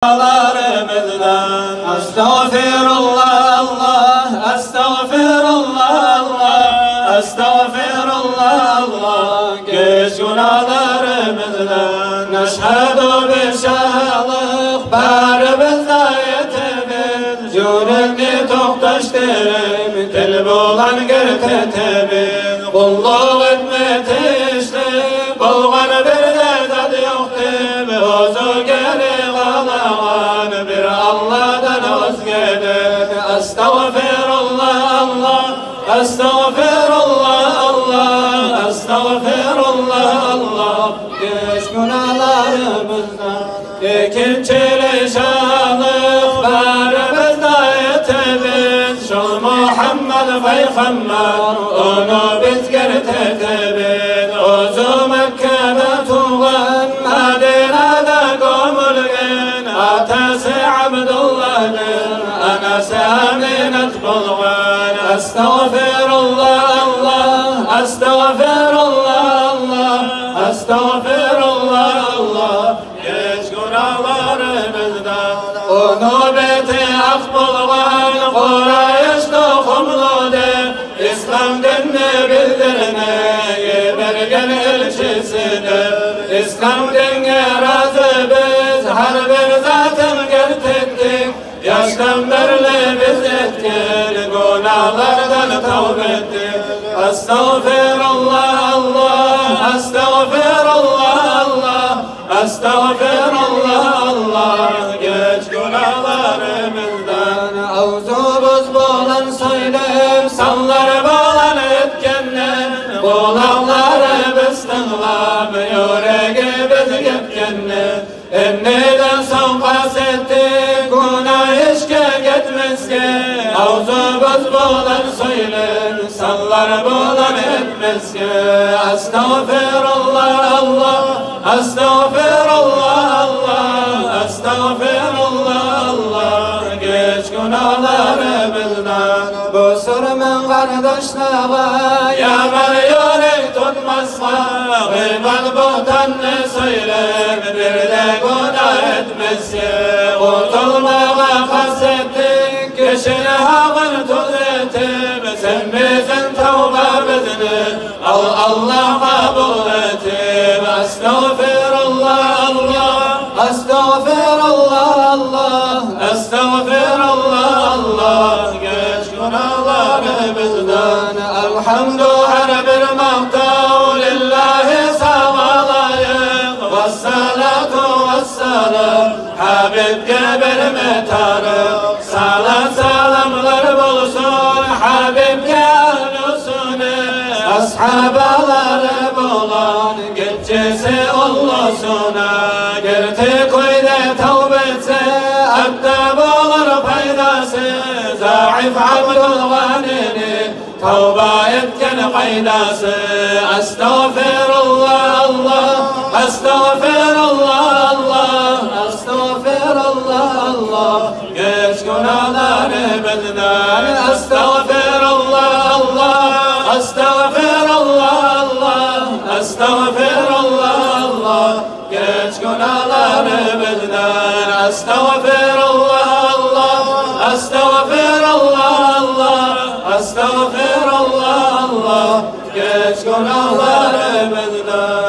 Allah'larımızdan Estağfirullah Allah, Estağfirullah Allah, Estağfirullah Allah. Geç günahlarımızdan Neşhedü bişalık bari bizde yetimiz. Yürekli toktaştırım dil bulan gertetimiz. Kulluk etmeti işte bulgan bir zat yoktur. Huzu geri kalan bir Allah'dan özgedir. Estağfirullah Allah, Estağfirullah Allah, Estağfirullah Allah. Geç günahlarımızdan ikincili şanlık bari bizde yetimiz. Şu Muhammed Peygamber onu biz gertetimiz. Ozu Mekke'de tuğan Medine'de gömülgen. Atası Abdullah'dır, anası Aminet bulgan. Estağfirullah Allah, Estağfirullah Allah, Estağfirullah Allah. Geç günahlarımızdan onu beti ak bulgan. Kureyş tohumludur, İslam dinini bildirmeyi bergen elçisidir. İslam dinine razı biz her bir zatın gerçektik. Yaştan beri biz etkin günahlardan tövbe ettik. Estağfirullah Allah, Estağfirullah Allah, Estağfirullah Allah. Geç günahlarımızdan avzumuz bulan söylem sallar bulan etkenler. Kulakları biz tınlam yüreği biz yetkenler. Enneden son kasettik günah işke gitmezke. Avzumuz bulan söylem sallar bulan etmezke. Estağfirullah Allah, Estağfirullah Allah, Estağfirullah Allah. Geç günahlarımızdan bu sürmen kardeşliğe yaman yürek tutmazsa. Gıybat buhtanını söyler bir de günah etmezse. Kurtulmağa kastettik kişini hakkını tuz etip. Sen bizim tevbemizni Allah kabul etip. Estağfirullah Allah, Estağfirullah Allah, Estağfirullah Allah. Geç günahlarımızdan elhamdü her bir maqtav lillahi sağalayık. Vessalatu vesselam Habib'e bir metarık. Salat salamlar bulsun Habib'e ahlusunu. Ashabaları bulan gecesi ullusuna. Girti kuyda tevbetse hatta bulur faydası. Zaif Abdülganini tevbe etken faydası. Estağfirullah Allah, Estağfirullah Allah, Estağfirullah Allah. Geç günahlarımızdan Estağfirullah Allah, Estağfirullah Allah, Estağfirullah Allah. Geç günahlarımızdan Estağfirullah Allah, Estağfirullah Allah, Estağfirullah Allah. Geç günahlarımızdan